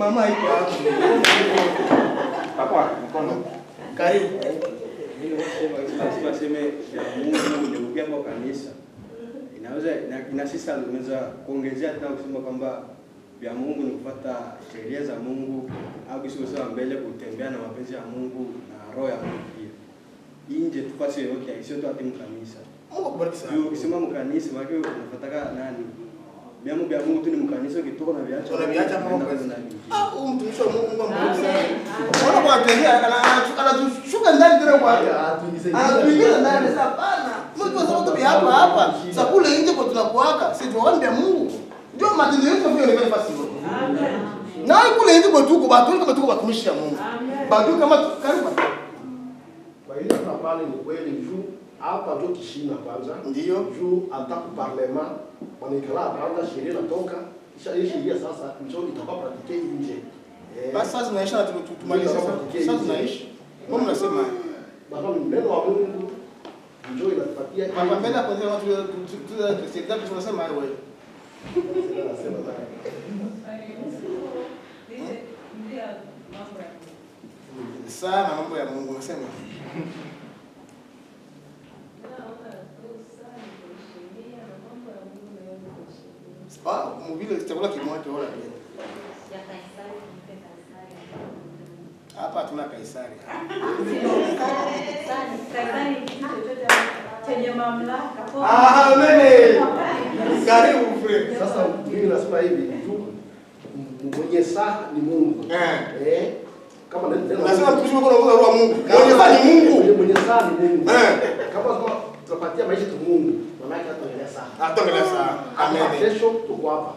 mama iko hapo. Papa, mkono. Karibu. Mimi nasema Mungu ndio upia kwa kanisa. Inaweza na sisi tunaweza kuongezea tena kusema kwamba vya Mungu ni kufuata sheria za Mungu au kusema mbele kutembea na mapenzi ya Mungu na roho ya Mungu pia. Nje tupasi yote sio tu ati mkanisa. Mungu kubariki sana. Ukisema mkanisa maana unafuataka nani? Vya Mungu tu ni mkanisa ukitoka na viacha. Unaviacha Mungu kazi nani? Mtumishi wa Mungu mbariki sana. Ona kwa tendea anatushuka ndani tena kwa atuingiza ndani sasa bana. Mtu wa sababu hapa sasa kule nje kwa tunakuaka sisi tuombe Mungu. Ndio matendo yetu ndio yanafanya fasi hiyo. Amen. Na kule nje kwa tuko watu kama tuko watumishi wa Mungu. Bado kama karibu. Kwa hiyo pale ni kweli juu hapa ndio kishina kwanza. Ndio Juu ataku parlement wanekala kwanza sheria natoka. Kisha hii sheria sasa ndio itakuwa pratike nje. Basi sasa tunaisha na tumalize sasa tunaishi. Mbona unasema baba neno wa Mungu ndio inatupatia papa mbele kwa ndio watu tunasema tunasema wewe. Sana mambo ya Mungu unasema. Mvile chakula kimoja wala pia. Ya Kaisari mpe Kaisari. Hapa hatuna Kaisari. Kaisari kitu chochote chenye mamlaka. Amen. Karibu frere. Sasa mimi nasema hivi tu mwenye saa ni Mungu. Kama nasema mtumishi wako anaongoza roho Mungu. Mwenye saa ni Mungu. Mwenye saa ni Mungu. Kama tunapatia maisha tu Mungu, maana yake hataendelea saa. Hataendelea saa. Amen. Kesho tuko hapa.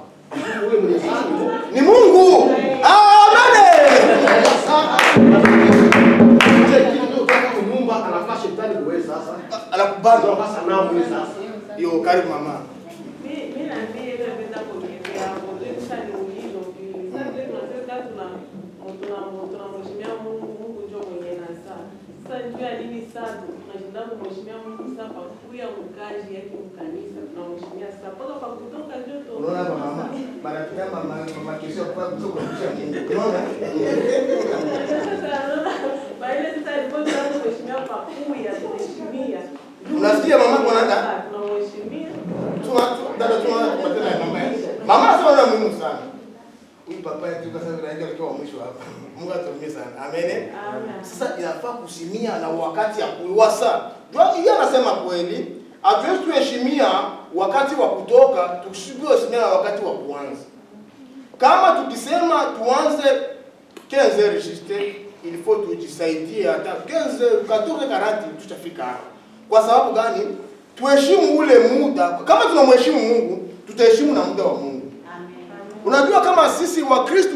Yule mwenye saa ni Mungu. Amen. Nyumba anafaa shetani kuwe sasa. Anakubali kwa sanamu sasa. Yo karibu mama. Mimi na ndiye ile pesa kuongezea hapo. Ndio ni ulizo pili. Sasa tunasema tunamheshimia Mungu ndio mwenye na saa. Sasa njoo nini saa tunashinda kumheshimia Mungu sasa kwa kuya mkaji yake mkanisa tunamheshimia sasa. Mpaka kwa kutoka ndio tu. Unaona mama? Bana tuna mama kesho kwa kutoka Mungu. Unaona? Baile sasa ndipo tunamheshimia kwa kuya tunaheshimia. Unasikia mama kwa nada? Tunamheshimia. Dada tunaona mama. Mama sana muhimu sana. Huyu papa yetu kwa sababu anaenda kwa mwisho hapa. Mungu atusaidie sana. Amen. Amen. Sasa inafaa kusimia na wakati ya kuiwasa. Ndio yeye anasema kweli, hatuwezi tuheshimia wakati wa kutoka, tukisubiri kusimia na wakati wa kuanza. Kama tukisema tuanze 15 register, il faut tujisaidie hata 14:40 tutafika hapo. Kwa sababu gani? Tuheshimu ule muda. Kama tunamheshimu Mungu, tutaheshimu na muda wa Mungu. Unajua kama sisi wa Kristo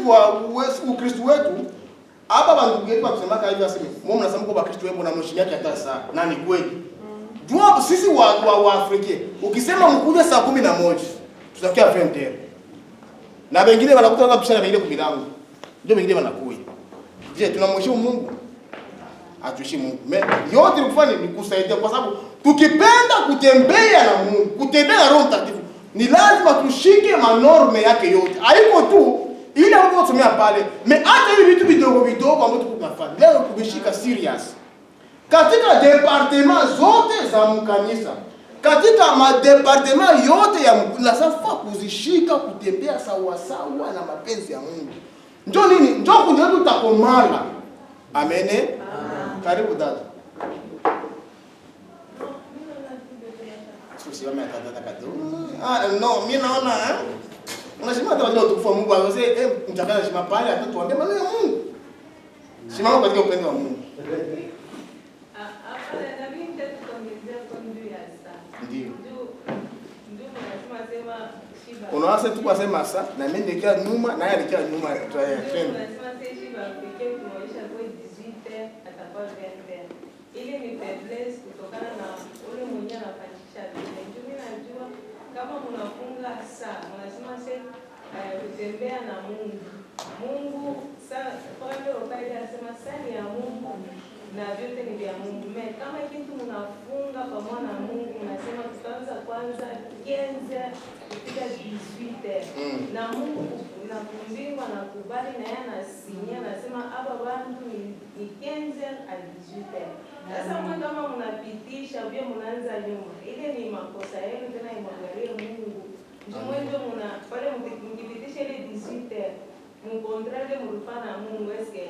Ukristo wetu hapa bandugu yetu wakisemaka hivi aseme, "Mimi mnasema kwa Kristo wewe na mheshimiwa hata saa." Na ni kweli. Jua sisi wa Afrika, ukisema mkuja saa 11, tutakia 20. Na wengine wanakuta wanapishana na wengine kumilango. Ndio wengine wanakuja. Je, tunamheshimu Mungu? Hatuheshimu Mungu. Yote kufanya ni kusaidia kwa sababu tukipenda kutembea na Mungu, kutembea na Roho Mtakatifu, ni lazima tushike manorme yake yote. Haiko tu ile ambayo tumia pale, hata hivi vitu vidogo vidogo ambavyo tunafanya. Leo kubishika serious. Katika departement zote za mkanisa, katika madepartement yote ya lazima kuzishika kutembea sawa sawa na mapenzi ya Mungu. Njoo nini? Njoo kunje tutakomala. Amen. Karibu dada. Usiwame atadada kadogo. No, mimi naona unasema hata wale utukufu wa Mungu aweze mtakana shima pale hata tuambie maneno ya Mungu. Simama katika upendo wa Mungu. Hapa na mimi nitakuongezea kwa ndio ya saa. Ndio. Ndio nasema shiba. Unaanza tu kusema sasa na mimi nikiwa nyuma na yeye alikiwa nyuma tena. Nasema sasa shiba pekee kuonyesha kwa 18 atakuwa 20. Ile ni faiblesse kutokana na ule mwenye anafanyisha vile. Mimi najua kama mnafunga saa, mnasema sasa kutembea na Mungu. Mungu saa kwa hiyo pale anasema saa ni ya Mungu na vyote ni vya Mungu. Kama kitu mnafunga pamoja na Mungu, mnasema tutaanza kwanza 15 kufika 18. Na Mungu na kumbingwa na kubali na yeye anasinyia anasema hapa bantu ni 15 à 18. Sasa mwe kama mnapitisha vile mnaanza nyuma. Ile ni makosa yenu tena imwangalie Mungu. Mjumwe ndio mna pale mkipitisha ile 18 mkontrole mlifanya Mungu eske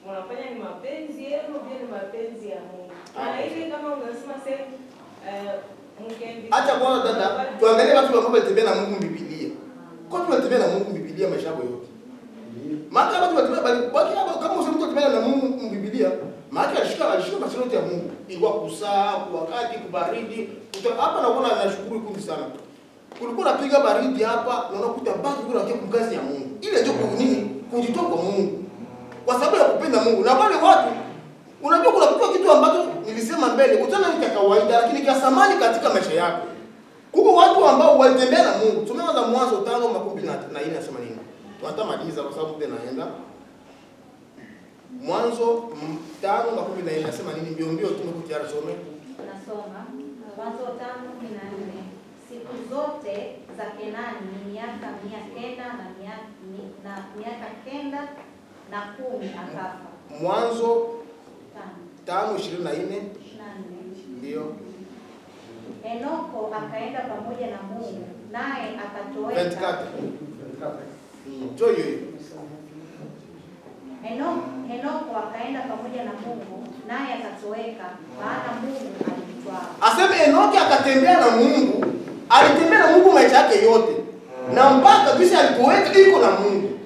mnafanya ni mapenzi yenu vile ni mapenzi ya Mungu. Na ile kama unasema sasa acha kwanza dada tuangalie watu ambao wanatembea na Mungu Biblia. Kwa nini tunatembea na Mungu Biblia maisha yao yote? Maana watu wanatembea bali kama useme mtu anatembea na Mungu Biblia, maana alishika masharti ya Mungu. Ilikuwa kusaa, wakati kubaridi. Hapa naona anashukuru kungi sana. Kulikuwa napiga baridi hapa na unakuta baki kuna watu kumkazi ya Mungu. Ile ndio kwa nini? Kujitoa kwa Mungu. Kwa sababu ya kupenda Mungu. Na wale watu unajua kuna kitu ambacho nilisema mbele, kutana ni kawaida lakini kia samani katika maisha yako. Kuko watu ambao walitembea na Mungu. Tumeanza Mwanzo 5:14 nasema nini? Tunatamaliza kwa sababu tena naenda. Mwanzo 5:14 nasema nini? Mbio tumekutia some. Nasoma Mwanzo 5:14. Siku zote za Kenani ni miaka 900 na miaka 910 akafa. Mwanzo 5:24 ndio. Henoko akaenda pamoja na Mungu, naye akatoweka. Henoko akaenda pamoja na Mungu, naye akatoweka, maana Mungu alimtwaa. Aseme Enoki akatembea na Mungu, alitembea na Mungu maisha yake yote. Na mpaka kisha alipoweka iko na Mungu.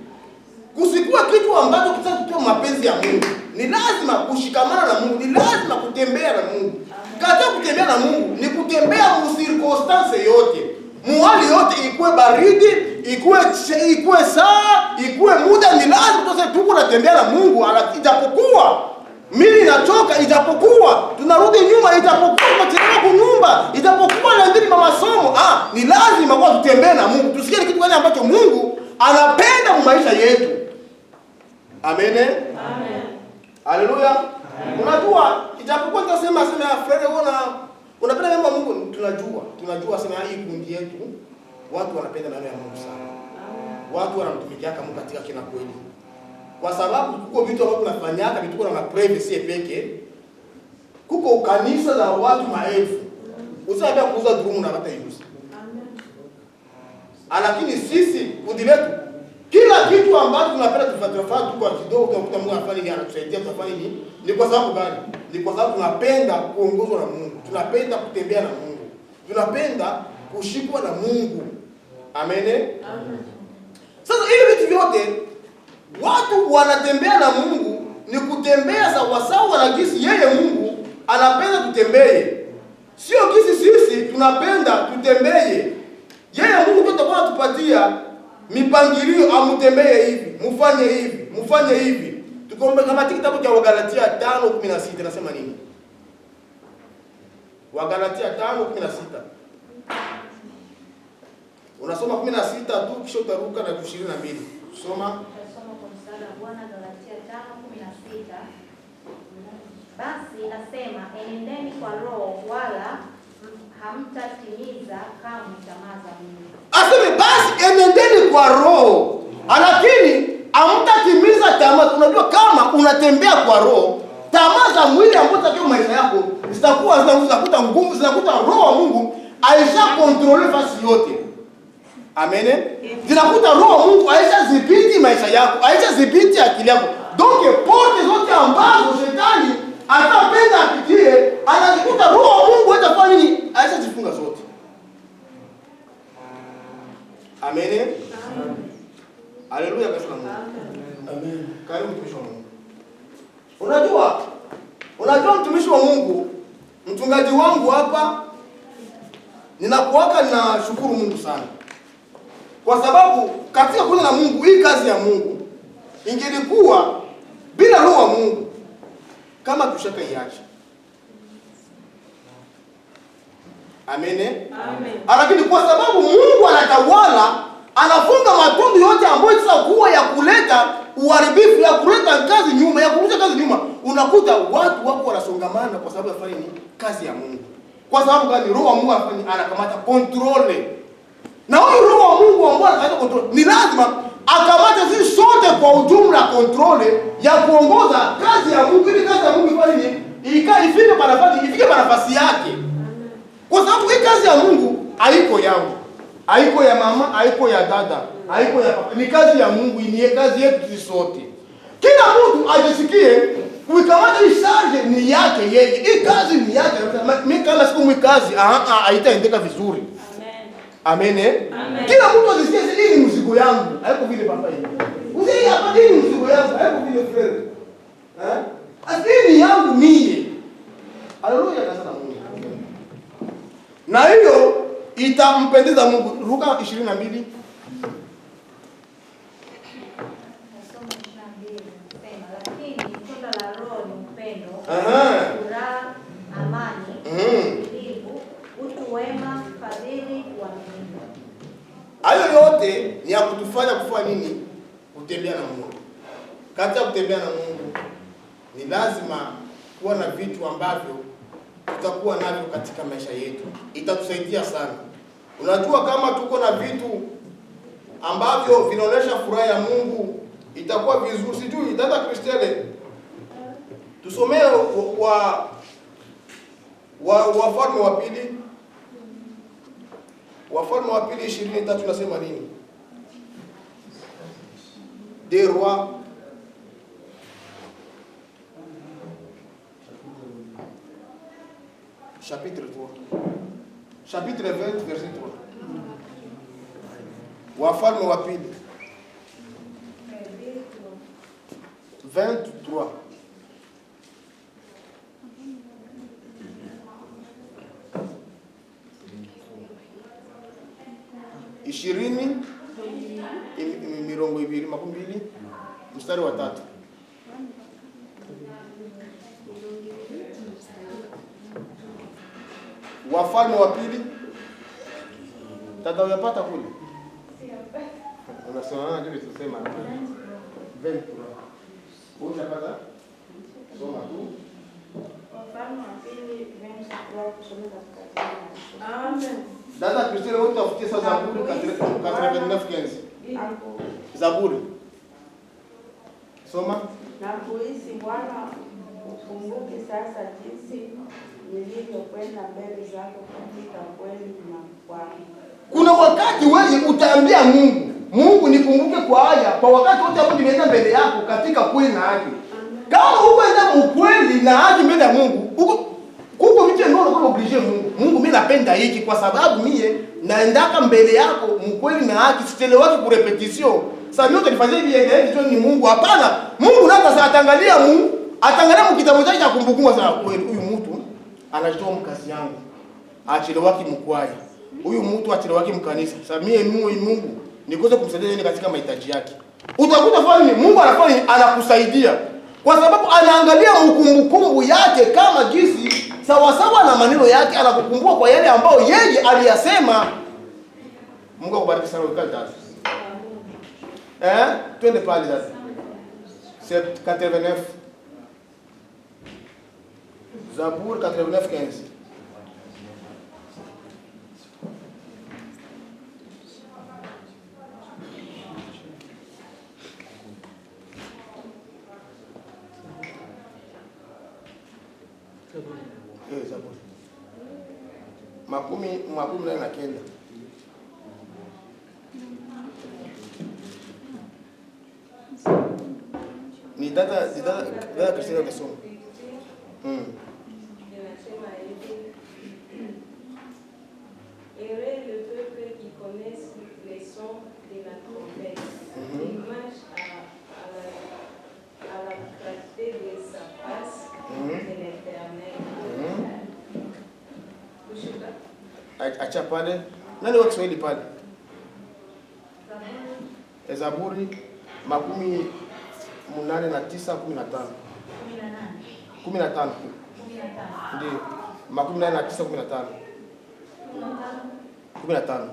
Kusikuwa kitu ambacho kitatoa mapenzi ya Mungu. Ni lazima kushikamana na Mungu, ni lazima kutembea na Mungu. Katika kutembea na Mungu ni kutembea mu circumstance yote. Muhali yote ikuwe baridi, ikuwe saa, ikuwe muda, ni lazima tuko natembea na Mungu. Ijapokuwa mimi nachoka, ijapokuwa tunarudi nyuma, ijapokuwa tunachelewa kunyumba, ijapokuwa naendeni masomo, ni lazima kwa tutembee na Mungu. Tusikie kitu gani ambacho Mungu anapenda mu maisha yetu. Amen. Amen. Haleluya. Unajua ijapokuwa tunasema Fred unapenda mambo ya Mungu, tunajua sema hii kundi yetu watu wanapenda maneno ya Mungu sana. Watu wanamtumikia Mungu katika kina kweli. Kwa sababu kuko vitu ambavyo tunafanyaka vitu kuna privacy peke. Kuko kanisa za watu maelfu. Usabia kuuza drumu na hata yusi. Lakini sisi kundi letu kila kitu ambacho tunapenda tufuatafaa tu kwa kidogo tunakuta Mungu anafanya nini, anatusaidia tunafanya nini? Ni kwa sababu gani? Ni kwa sababu tunapenda kuongozwa na Mungu. Tunapenda kutembea na Mungu. Tunapenda kushikwa na Mungu. Amen. Amen. Sasa hivi vitu vyote watu wanatembea na Mungu ni kutembea sawasawa na jinsi yeye Mungu anapenda tutembee. Sio jinsi sisi tunapenda tutembee. Yeye Mungu ndio atakuwa anatupatia mipangilio amutembee hivi, mfanye hivi. Tukombe kama kitabu cha Wagalatia 5:16 nasema nini? Wagalatia 5:16. Unasoma 16 tu kisha utaruka na 22. Soma. Tutasoma kwa msaada wa Bwana Galatia 5:16. Basi nasema enendeni kwa Roho wala hamtatimiza kamwe tamaa za mwili. Aseme basi enendeni kwa Roho, lakini hamtatimiza tamaa. Unajua kama unatembea kwa Roho, tamaa za mwili ambazo zitakuwa maisha yako zitakuta nguvu, zinakuta Roho wa Mungu aisha control fasi yote. Amen. Zinakuta Roho wa Mungu aisha zibiti maisha yako, aisha zibiti akili yako. Donc porte zote ambazo shetani atapenda apitie, anajikuta Roho wa Mungu atafanya nini? Aisha zifunga zote. Amen. Amen. Haleluya kwa Mungu. Amen. Karibu mtumishi wa Mungu. Unajua mtumishi wa Mungu, mchungaji wangu hapa, ninakuwaka na shukuru Mungu sana. Kwa sababu katika kuja na Mungu, hii kazi ya Mungu ingelikuwa bila Roho wa Mungu kama tushaka iacha. Amen. Amen. Lakini kwa sababu Mungu anatawala, anafunga matundu yote ambayo sasa kuwa ya kuleta uharibifu, ya kuleta kazi nyuma, ya kurudisha kazi nyuma. Unakuta watu wako wanasongamana kwa sababu afanye ni kazi ya Mungu. Kwa sababu gani? Roho wa Mungu anakamata control. Na huyo Roho wa Mungu ambaye anakamata control, ni lazima akamata sisi sote kwa ujumla kontrole ya kuongoza kazi ya Mungu, ili kazi ya Mungu ifanye nini? Ifike nafasi yake. Kwa sababu hii kazi ya Mungu haiko yangu, haiko ya mama, haiko ya dada, haiko ya papa. Ni kazi ya Mungu, ni kazi yetu sisi sote. Kila mtu ajisikie kuikamata hii charge ni yake yeye. Hii kazi ni yake. Mimi kama siku mwi kazi, haitaendeka vizuri. Amen. Amen. Kila mtu ajisikie hii ni mzigo yangu. Haiko vile papa hivi. Usi hapa hii ni mzigo yangu, haiko vile frere. Asili yangu mie. Haleluya sana Mungu. Na hiyo itampendeza Mungu. Luka 22 furaha, amani, utulivu, utu wema, fadhili, uaminifu. Hayo yote ni ya kutufanya kufanya nini? Kutembea na Mungu. Kati ya kutembea na Mungu ni lazima kuwa na vitu ambavyo tutakuwa navyo katika maisha yetu. Itatusaidia sana. Unajua kama tuko na vitu ambavyo vinaonyesha furaha ya Mungu, itakuwa vizuri. Sijui dada Kristele, tusomee Wafalme wa pili. Wafalme wa pili 23 nasema nini? Des Rois chapitre 3. Chapitre 20 verset 3. Wafalme wa pili 23. Ishirini mirongo ibiri makumi mbili mstari wa 3. Wafalme wa pili. Tata uyapata kule? Unasoma ndio tulisema 23. Unapata? Soma tu. Wafalme wa pili 23 kusoma katika Biblia. Amen. Dada Kristine, wewe utafutie sasa Zaburi 89:15. Zaburi. Soma. Na kuhisi Bwana, ukumbuke sasa jinsi nilivyokwenda mbele zako katika kweli na kweli. Kuna wakati wewe utaambia Mungu, Mungu nikumbuke kwa haya, kwa wakati wote hapo nimeenda mbele yako katika kweli na haki. Kama ukwenda ukweli na haki mbele ya Mungu, kuko vitu ndio unakuwa oblige Mungu. Mungu mimi napenda hiki kwa sababu mie naendaka mbele yako mkweli na haki, sitelewaki ku repetition. Sasa mimi utanifanyia hivi ni Mungu? Hapana. Mungu ndio sasa atangalia mkitabu chake cha kumbukumbu za kweli. Huyu mtu anajitoa mkazi yangu. Achelewaki mkwaya. Huyu mtu achelewaki mkanisa. Sasa mie Mungu nikoze kumsaidia yeye katika mahitaji yake. Utakuta fanya nini? Mungu anafanya anakusaidia. Kwa sababu anaangalia mkumbukumbu yake kama jinsi sawa na maneno yake, anakukumbuka kwa yale ambayo yeye aliyasema. Mungu akubariki sana ukali tatu. Twende pale sasa. C'est 89. Zaburi 89:15. Zaburi. Makumi nane na kenda. Ni dada Kristina kasoma. Inasema hivi. Heureux le peuple qui connaisse les sons de la trompette. Il marche à la clarté de sa face de l'Éternel. Acha pale. Nani wa Kiswahili pale? Zaburi 89:15. 15. Ndio. 89:15. 15.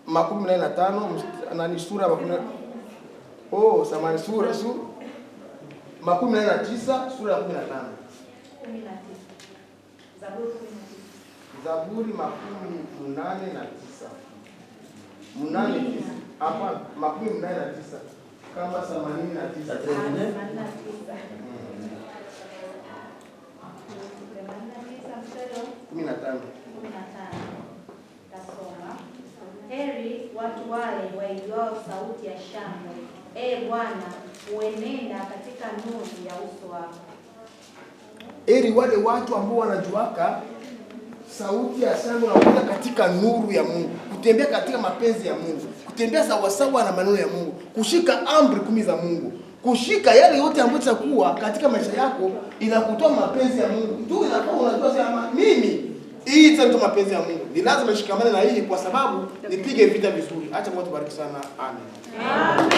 15 nani sura 15. Oh, samani sura 19 sura ya 15. Zaburi 89. 8:9. Hapa 89 kama 89. 15. Tasoma. Heri watu wale waijuao sauti ya shangwe. Bwana, uenenda katika nuru ya uso wako. Heri wale watu ambao wanajuaka sauti ya shangwe na kuja katika nuru ya Mungu, kutembea katika mapenzi ya Mungu, kutembea sawasawa na maneno ya Mungu, kushika amri 10 za Mungu, kushika yale yote ambayo itakuwa katika maisha yako inakutoa mapenzi ya Mungu. Ndio inakuwa unajua sema mimi hii ndio mapenzi ya Mungu. Ni lazima nishikamane na hii kwa sababu nipige vita vizuri. Acha Mungu tubariki sana. Amen. Amen.